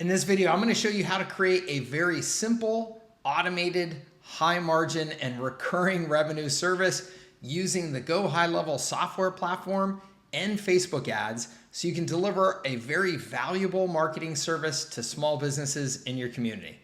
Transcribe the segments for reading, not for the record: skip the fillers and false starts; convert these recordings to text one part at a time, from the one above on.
In this video, I'm going to show you how to create a very simple, automated, high margin, and recurring revenue service using the GoHighLevel software platform and Facebook ads so you can deliver a very valuable marketing service to small businesses in your community.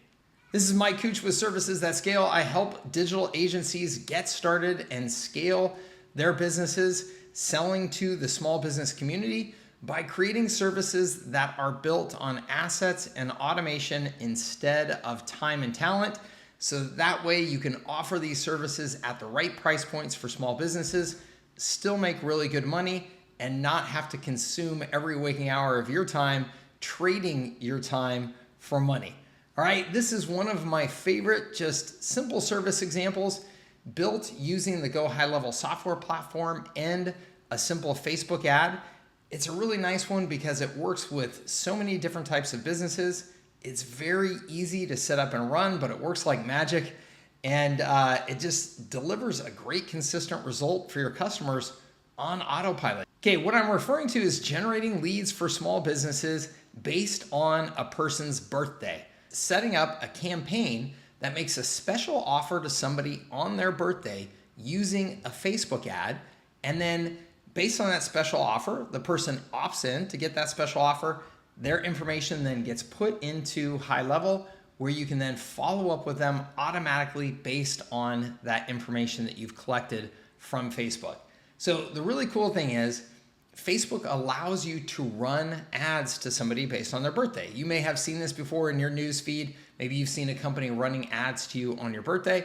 This is Mike Cooch with Services That Scale. I help digital agencies get started and scale their businesses selling to the small business community by creating services that are built on assets and automation instead of time and talent. So that way you can offer these services at the right price points for small businesses, still make really good money, and not have to consume every waking hour of your time trading your time for money. All right, this is one of my favorite just simple service examples built using the GoHighLevel software platform and a simple Facebook ad. It's a really nice one because it works with so many different types of businesses. It's very easy to set up and run, but it works like magic. And it just delivers a great consistent result for your customers on autopilot. Okay, what I'm referring to is generating leads for small businesses based on a person's birthday. Setting up a campaign that makes a special offer to somebody on their birthday using a Facebook ad, and then based on that special offer, the person opts in to get that special offer. Their information then gets put into Highlevel, where you can then follow up with them automatically based on that information that you've collected from Facebook. So the really cool thing is Facebook allows you to run ads to somebody based on their birthday. You may have seen this before in your news feed. Maybe you've seen a company running ads to you on your birthday.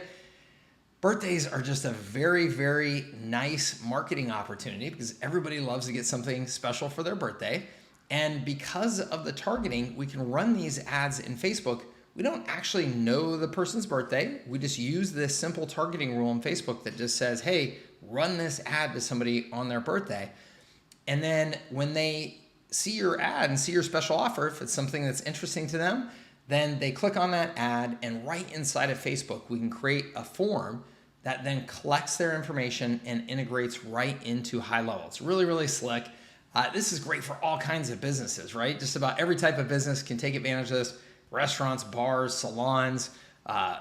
Birthdays are just a very, very nice marketing opportunity because everybody loves to get something special for their birthday. And because of the targeting, we can run these ads in Facebook. We don't actually know the person's birthday. We just use this simple targeting rule in Facebook that just says, hey, run this ad to somebody on their birthday. And then when they see your ad and see your special offer, if it's something that's interesting to them, then they click on that ad, and right inside of Facebook, we can create a form that then collects their information and integrates right into Highlevel. It's really, really slick. This is great for all kinds of businesses, right? Just about every type of business can take advantage of this. Restaurants, bars, salons,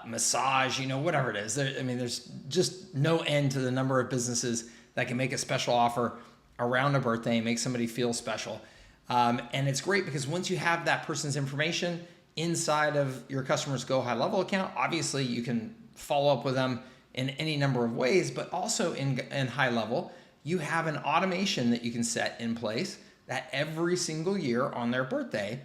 massage, whatever it is. There's just no end to the number of businesses that can make a special offer around a birthday and make somebody feel special. And it's great because once you have that person's information inside of your customer's GoHighLevel account, obviously you can follow up with them in any number of ways, but also in Highlevel, you have an automation that you can set in place that every single year on their birthday,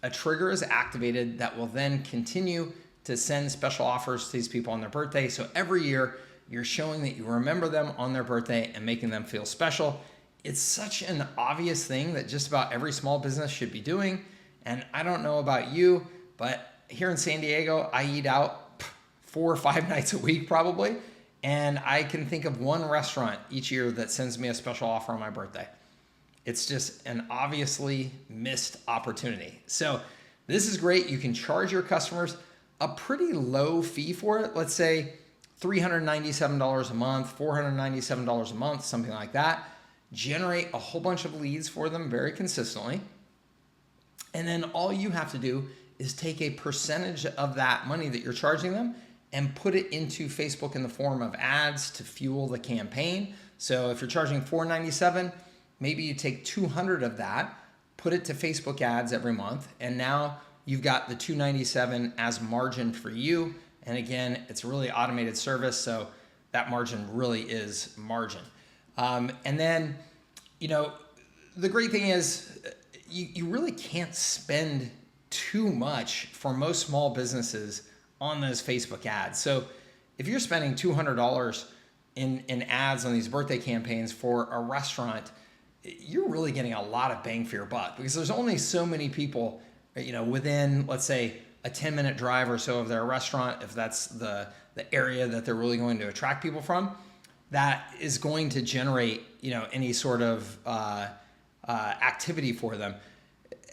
a trigger is activated that will then continue to send special offers to these people on their birthday. So every year you're showing that you remember them on their birthday and making them feel special. It's such an obvious thing that just about every small business should be doing. And I don't know about you, but here in San Diego, I eat out 4 or 5 nights a week probably. And I can think of one restaurant each year that sends me a special offer on my birthday. It's just an obviously missed opportunity. So this is great. You can charge your customers a pretty low fee for it. Let's say $397 a month, $497 a month, something like that. Generate a whole bunch of leads for them very consistently. And then all you have to do is take a percentage of that money that you're charging them and put it into Facebook in the form of ads to fuel the campaign. So if you're charging $497, maybe you take 200 of that, put it to Facebook ads every month, and now you've got the $297 as margin for you. And again, it's a really automated service, so that margin really is margin. And then, the great thing is you really can't spend too much for most small businesses on those Facebook ads. So if you're spending $200 in ads on these birthday campaigns for a restaurant, you're really getting a lot of bang for your buck because there's only so many people, within, let's say, a 10-minute drive or so of their restaurant, if that's the area that they're really going to attract people from, that is going to generate, any sort of activity for them.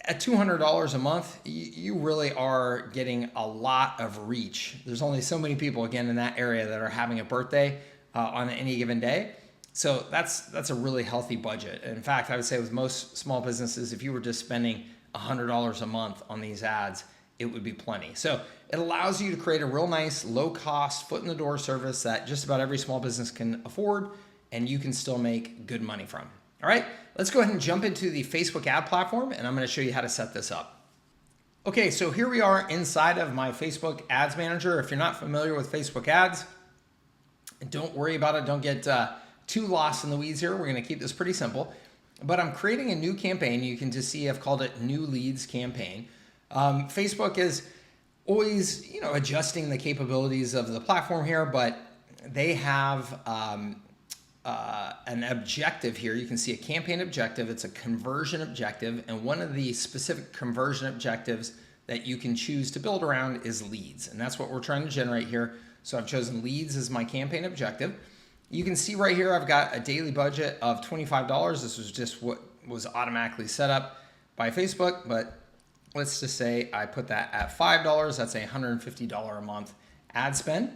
At $200 a month, you really are getting a lot of reach. There's only so many people, again, in that area that are having a birthday on any given day. So that's a really healthy budget. In fact, I would say with most small businesses, if you were just spending $100 a month on these ads, it would be plenty. So it allows you to create a real nice, low cost, foot in the door service that just about every small business can afford, and you can still make good money from. All right, let's go ahead and jump into the Facebook ad platform, and I'm going to show you how to set this up. Okay, so here we are inside of my Facebook Ads Manager. If you're not familiar with Facebook ads, don't worry about it. Don't get too lost in the weeds here. We're going to keep this pretty simple. But I'm creating a new campaign. You can just see I've called it New Leads Campaign. Facebook is always, adjusting the capabilities of the platform here, but they have an objective here. You can see a campaign objective. It's a conversion objective, and one of the specific conversion objectives that you can choose to build around is leads, and that's what we're trying to generate here. So I've chosen leads as my campaign objective. You can see right here I've got a daily budget of $25. This was just what was automatically set up by Facebook, but let's just say I put that at $5. That's a $150 a month ad spend.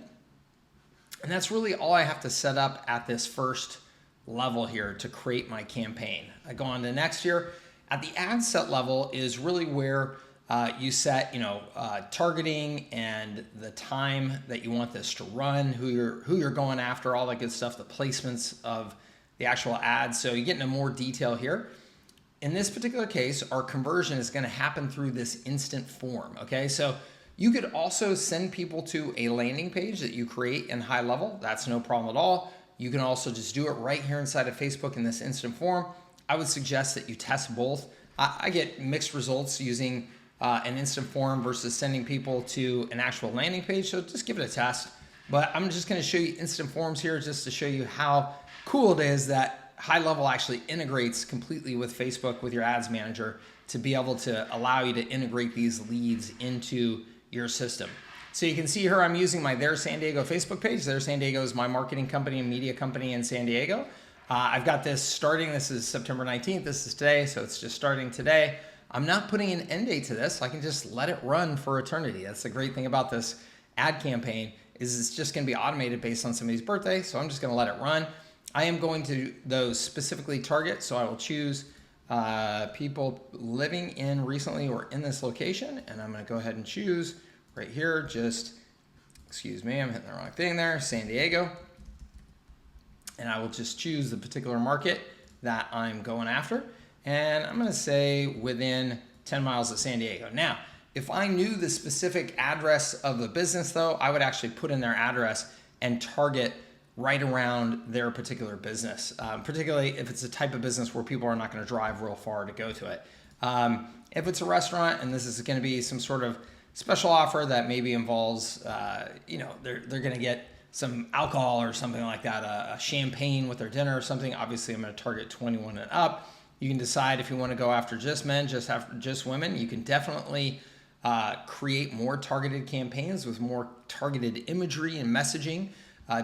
And that's really all I have to set up at this first level here to create my campaign. I go on to next here. At the ad set level is really where you set, targeting and the time that you want this to run, who you're going after, all that good stuff, the placements of the actual ads. So you get into more detail here. In this particular case, our conversion is going to happen through this instant form. Okay, so you could also send people to a landing page that you create in Highlevel. That's no problem at all. You can also just do it right here inside of Facebook in this instant form. I would suggest that you test both. I get mixed results using an instant form versus sending people to an actual landing page, so just give it a test. But I'm just going to show you instant forms here just to show you how cool it is that Highlevel actually integrates completely with Facebook, with your ads manager, to be able to allow you to integrate these leads into your system. So you can see here I'm using my Their San Diego Facebook page. Their San Diego is my marketing company and media company in San Diego. I've got this starting. This is September 19th. This is today, so it's just starting today. I'm not putting an end date to this. I can just let it run for eternity. That's the great thing about this ad campaign, is it's just going to be automated based on somebody's birthday. So I'm just going to let it run. I am going to those specifically target. So I will choose people living in recently or in this location, and I'm going to go ahead and choose right here. Just, excuse me, I'm hitting the wrong thing there, San Diego. And I will just choose the particular market that I'm going after. And I'm going to say within 10 miles of San Diego. Now, if I knew the specific address of the business, though, I would actually put in their address and target right around their particular business, particularly if it's a type of business where people are not going to drive real far to go to it. If it's a restaurant and this is going to be some sort of special offer that maybe involves, they're going to get some alcohol or something like that, a champagne with their dinner or something, obviously I'm going to target 21 and up. You can decide if you want to go after just men, just women. You can definitely create more targeted campaigns with more targeted imagery and messaging,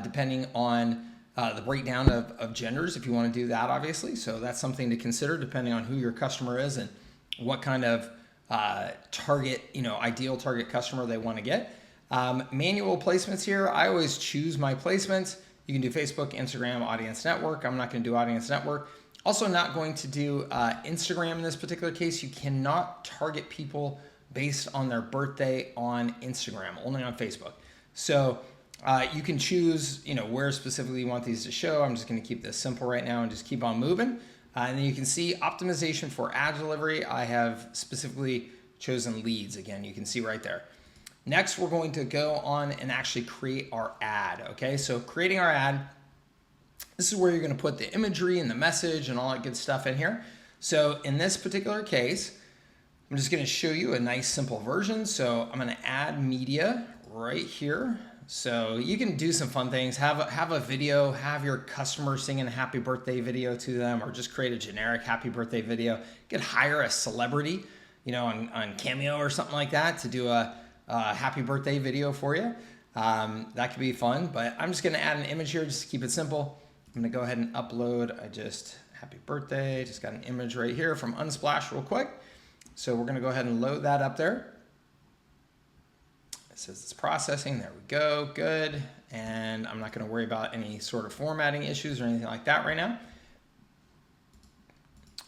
depending on the breakdown of genders, if you want to do that, obviously. So that's something to consider depending on who your customer is and what kind of target, ideal target customer they want to get. Manual placements here, I always choose my placements. You can do Facebook, Instagram, Audience Network. I'm not going to do Audience Network. Also not going to do Instagram in this particular case. You cannot target people based on their birthday on Instagram, only on Facebook. So you can choose, where specifically you want these to show. I'm just going to keep this simple right now and just keep on moving. And then you can see optimization for ad delivery. I have specifically chosen leads. Again, you can see right there. Next, we're going to go on and actually create our ad. Okay, so creating our ad. This is where you're going to put the imagery and the message and all that good stuff in here. So in this particular case, I'm just going to show you a nice simple version. So I'm going to add media right here. So you can do some fun things, have a video, have your customer sing a happy birthday video to them, or just create a generic happy birthday video. You could hire a celebrity, on Cameo or something like that to do a happy birthday video for you. That could be fun, but I'm just going to add an image here just to keep it simple. I'm going to go ahead and upload. Happy birthday. Just got an image right here from Unsplash real quick. So we're going to go ahead and load that up there. It says it's processing. There we go. Good. And I'm not going to worry about any sort of formatting issues or anything like that right now.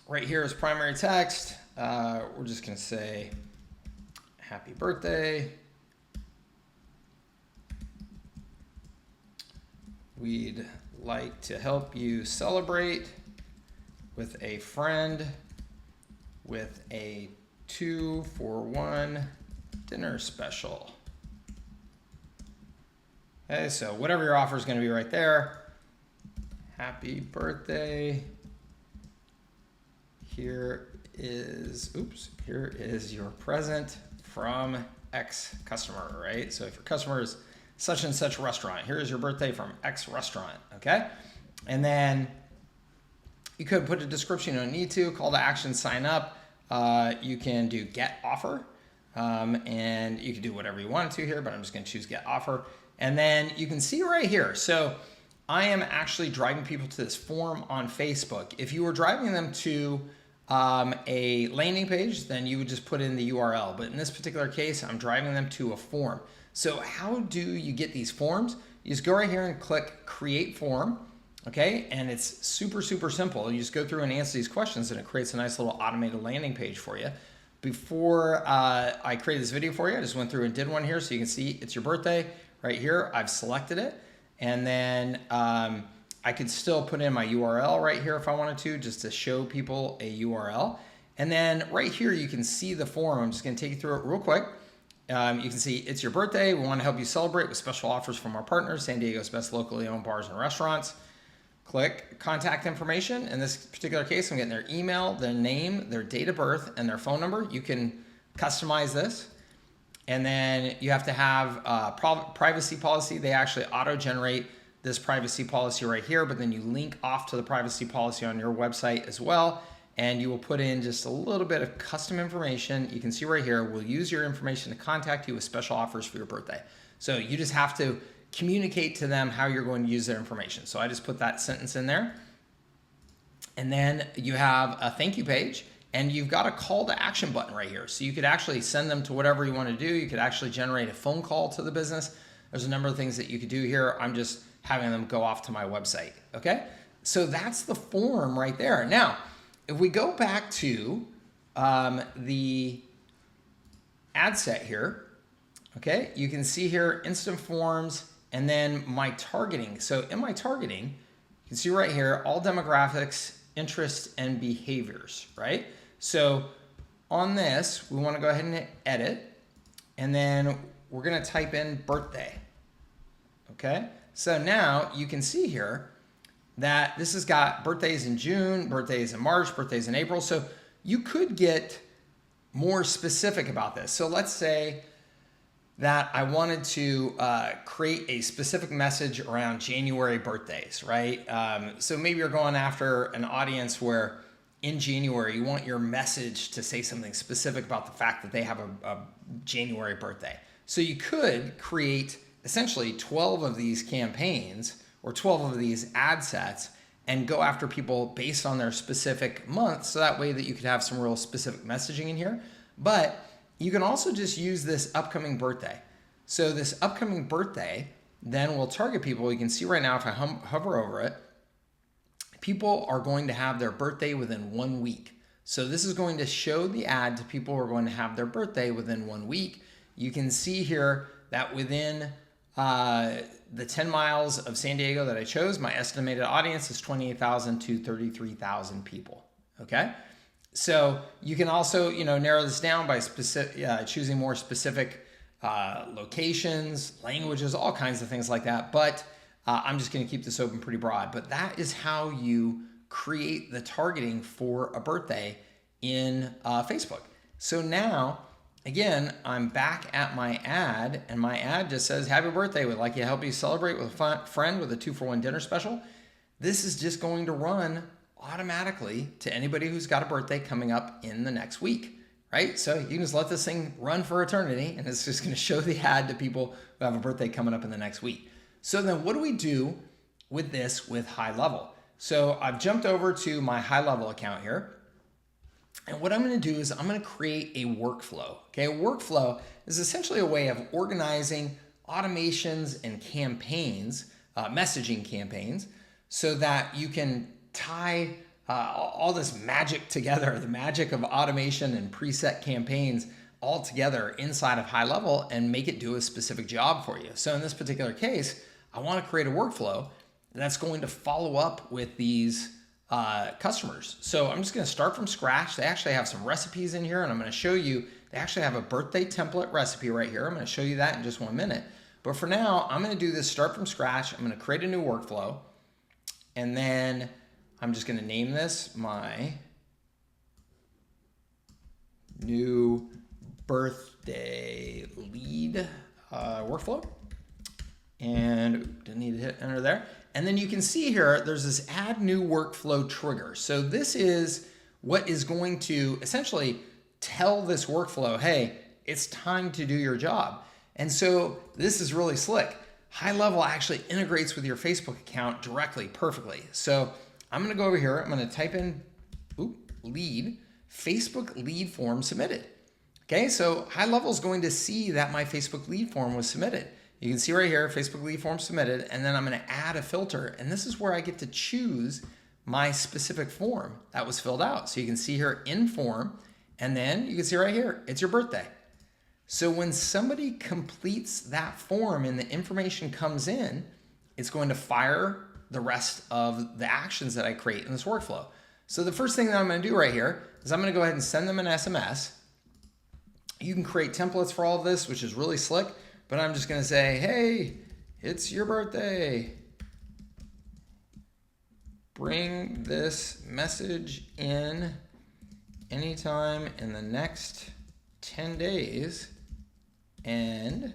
Right here is primary text. we're just going to say happy birthday. We'd like to help you celebrate with a friend with a 2-for-1 dinner special. Okay, so whatever your offer is going to be right there. Happy birthday. Here is your present from X customer, right? So if your customer is such and such restaurant, here is your birthday from X restaurant, okay? And then you could put a description, you don't need to, call to action, sign up. You can do get offer, and you can do whatever you want to here, but I'm just gonna choose get offer. And then you can see right here, so I am actually driving people to this form on Facebook. If you were driving them to a landing page, then you would just put in the URL. But in this particular case, I'm driving them to a form. So how do you get these forms? You just go right here and click create form, okay? And it's super, super simple. You just go through and answer these questions and it creates a nice little automated landing page for you. Before I created this video for you, I just went through and did one here so you can see it's your birthday right here. I've selected it. And then I could still put in my URL right here if I wanted to, just to show people a URL. And then right here, you can see the form. I'm just gonna take you through it real quick. You can see it's your birthday. We want to help you celebrate with special offers from our partners, San Diego's best locally owned bars and restaurants. Click contact information. In this particular case, I'm getting their email, their name, their date of birth, and their phone number. You can customize this. And then you have to have privacy policy. They actually auto-generate this privacy policy right here, but then you link off to the privacy policy on your website as well. And you will put in just a little bit of custom information. You can see right here, we'll use your information to contact you with special offers for your birthday. So you just have to communicate to them how you're going to use their information. So I just put that sentence in there. And then you have a thank you page and you've got a call to action button right here. So you could actually send them to whatever you want to do. You could actually generate a phone call to the business. There's a number of things that you could do here. I'm just having them go off to my website, okay? So that's the form right there. Now, if we go back to the ad set here, okay, you can see here instant forms and then my targeting. So in my targeting, you can see right here, all demographics, interests, and behaviors, right? So on this, we want to go ahead and hit edit, and then we're going to type in birthday, okay? So now you can see here that this has got birthdays in June, birthdays in March, birthdays in April. So you could get more specific about this. So let's say that I wanted to create a specific message around January birthdays, right? So maybe you're going after an audience where in January, you want your message to say something specific about the fact that they have a January birthday. So you could create essentially 12 of these campaigns or 12 of these ad sets and go after people based on their specific month. So that way that you could have some real specific messaging in here. But you can also just use this upcoming birthday. So this upcoming birthday then will target people. You can see right now if I hover over it, people are going to have their birthday within 1 week. So this is going to show the ad to people who are going to have their birthday within 1 week. You can see here that within the 10 miles of San Diego that I chose, my estimated audience is 28,000 to 33,000 people, okay? So you can also, narrow this down by choosing more specific locations, languages, all kinds of things like that. But I'm just going to keep this open pretty broad. But that is how you create the targeting for a birthday in Facebook. So now, again, I'm back at my ad, and my ad just says, happy birthday, we'd like to help you celebrate with a friend with a 2-for-1 dinner special. This is just going to run automatically to anybody who's got a birthday coming up in the next week, right? So you can just let this thing run for eternity, and it's just going to show the ad to people who have a birthday coming up in the next week. So then what do we do with this with Highlevel? So I've jumped over to my Highlevel account here. And what I'm going to do is I'm going to create a workflow. Okay, a workflow is essentially a way of organizing automations and campaigns, messaging campaigns, so that you can tie all this magic together, the magic of automation and preset campaigns all together inside of Highlevel and make it do a specific job for you. So in this particular case, I want to create a workflow that's going to follow up with these customers. So I'm just going to start from scratch. They actually have some recipes in here, and I'm going to show you, they actually have a birthday template recipe right here. I'm going to show you that in just 1 minute. But for now, I'm going to do this start from scratch. I'm going to create a new workflow, and then I'm just going to name this my new birthday lead workflow. And didn't need to hit enter there. And then you can see here, there's this add new workflow trigger. So this is what is going to essentially tell this workflow, hey, it's time to do your job. And so this is really slick. Highlevel actually integrates with your Facebook account directly, perfectly. So I'm gonna go over here, I'm gonna type in lead, Facebook lead form submitted. Okay, so Highlevel is going to see that my Facebook lead form was submitted. You can see right here, Facebook lead form submitted, and then I'm gonna add a filter, and this is where I get to choose my specific form that was filled out. So you can see here in form, and then you can see right here, it's your birthday. So when somebody completes that form and the information comes in, it's going to fire the rest of the actions that I create in this workflow. So the first thing that I'm gonna do right here is I'm gonna go ahead and send them an SMS. You can create templates for all of this, which is really slick, but I'm just gonna say, hey, it's your birthday. Bring this message in anytime in the next 10 days and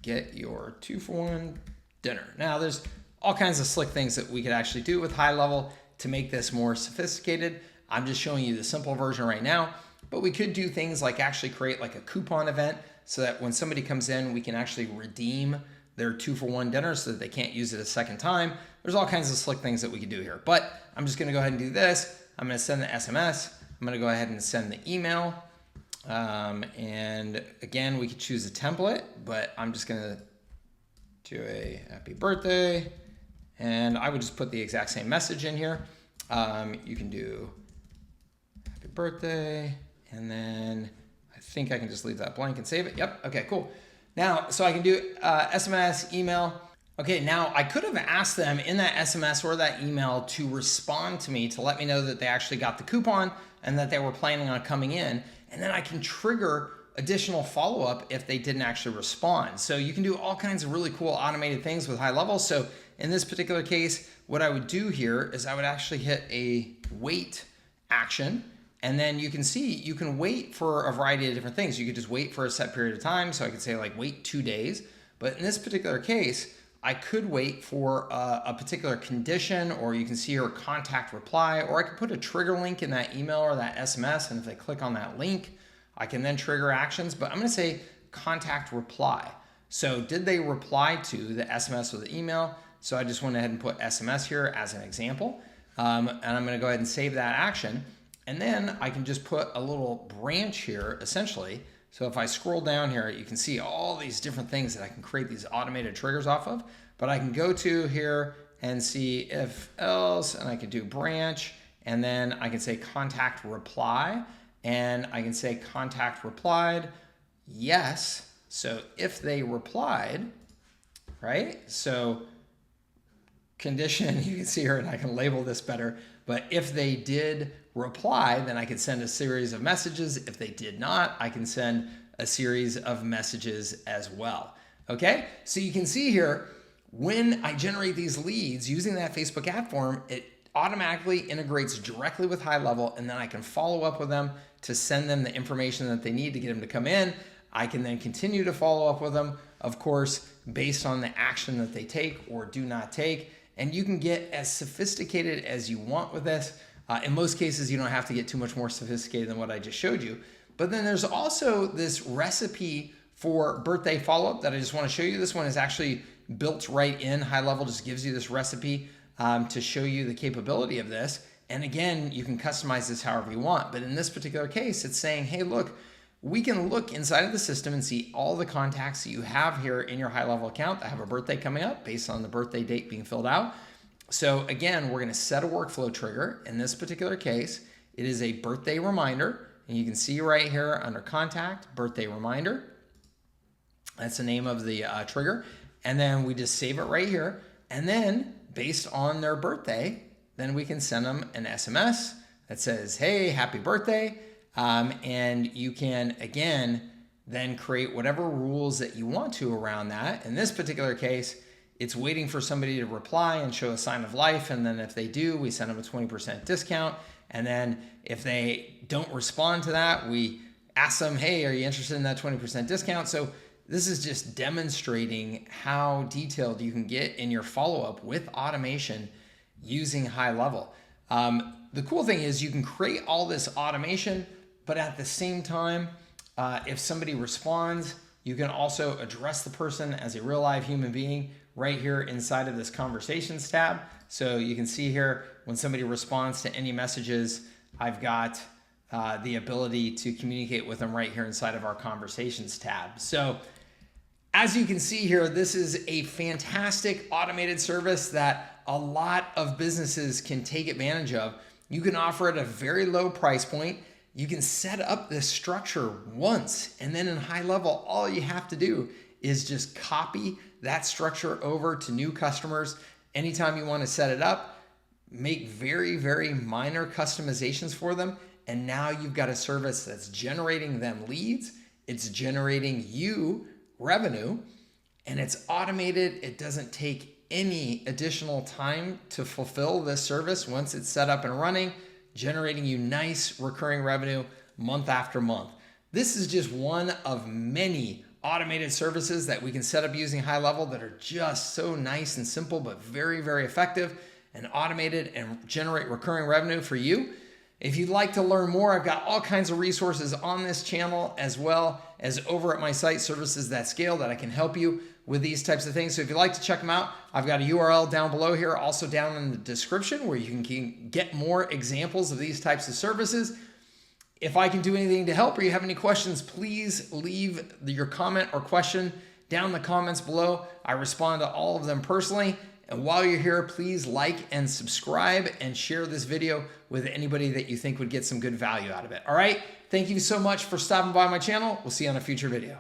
get your 2-for-1 dinner. Now there's all kinds of slick things that we could actually do with Highlevel to make this more sophisticated. I'm just showing you the simple version right now, but we could do things like actually create like a coupon event so that when somebody comes in, we can actually redeem their 2-for-1 dinner so that they can't use it a second time. There's all kinds of slick things that we could do here, but I'm just gonna go ahead and do this. I'm gonna send the SMS. I'm gonna go ahead and send the email. And again, we could choose a template, but I'm just gonna do a happy birthday, and I would just put the exact same message in here. You can do happy birthday, and then I think I can just leave that blank and save it. Yep, okay, cool. Now, so I can do SMS, email. Okay, now I could have asked them in that SMS or that email to respond to me to let me know that they actually got the coupon and that they were planning on coming in, and then I can trigger additional follow-up if they didn't actually respond. So you can do all kinds of really cool automated things with Highlevel. So in this particular case, what I would do here is I would actually hit a wait action, and then you can see you can wait for a variety of different things. You could just wait for a set period of time. So I could say like wait 2 days, but in this particular case, I could wait for a particular condition, or you can see here contact reply, or I could put a trigger link in that email or that SMS, and if they click on that link, I can then trigger actions, but I'm gonna say contact reply. So did they reply to the SMS or the email? So I just went ahead and put SMS here as an example, and I'm gonna go ahead and save that action, and then I can just put a little branch here, essentially. So if I scroll down here, you can see all these different things that I can create these automated triggers off of, but I can go to here and see if else, and I can do branch, and then I can say contact reply, and I can say contact replied, yes. So if they replied, right? So condition, you can see here, and I can label this better, but if they did reply, then I could send a series of messages. If they did not, I can send a series of messages as well. Okay, so you can see here, when I generate these leads using that Facebook ad form, it automatically integrates directly with Highlevel, and then I can follow up with them to send them the information that they need to get them to come in. I can then continue to follow up with them, of course, based on the action that they take or do not take. And you can get as sophisticated as you want with this. In most cases, you don't have to get too much more sophisticated than what I just showed you. But then there's also this recipe for birthday follow-up that I just want to show you. This one is actually built right in. Highlevel just gives you this recipe to show you the capability of this. And again, you can customize this however you want. But in this particular case, it's saying, hey, look, we can look inside of the system and see all the contacts that you have here in your Highlevel account that have a birthday coming up based on the birthday date being filled out. So again, we're going to set a workflow trigger. In this particular case, it is a birthday reminder. And you can see right here under contact, birthday reminder. That's the name of the trigger. And then we just save it right here. And then based on their birthday, then we can send them an SMS that says, hey, happy birthday. And you can, again, then create whatever rules that you want to around that. In this particular case, it's waiting for somebody to reply and show a sign of life. And then if they do, we send them a 20% discount. And then if they don't respond to that, we ask them, hey, are you interested in that 20% discount? So this is just demonstrating how detailed you can get in your follow-up with automation using Highlevel. The cool thing is you can create all this automation, but at the same time, if somebody responds, you can also address the person as a real live human being right here inside of this conversations tab. So you can see here when somebody responds to any messages, I've got the ability to communicate with them right here inside of our conversations tab. So as you can see here, this is a fantastic automated service that a lot of businesses can take advantage of. You can offer it at a very low price point. You can set up this structure once, and then in Highlevel, all you have to do is just copy that structure over to new customers. Anytime you want to set it up, make very, very minor customizations for them. And now you've got a service that's generating them leads. It's generating you revenue, and it's automated. It doesn't take any additional time to fulfill this service once it's set up and running, generating you nice recurring revenue month after month. This is just one of many automated services that we can set up using Highlevel that are just so nice and simple, but very, very effective and automated and generate recurring revenue for you. If you'd like to learn more, I've got all kinds of resources on this channel as well as over at my site, Services That Scale, that I can help you with these types of things. So if you'd like to check them out, I've got a URL down below here, also down in the description, where you can get more examples of these types of services. If I can do anything to help or you have any questions, please leave your comment or question down in the comments below. I respond to all of them personally. And while you're here, please like and subscribe and share this video with anybody that you think would get some good value out of it. All right. Thank you so much for stopping by my channel. We'll see you on a future video.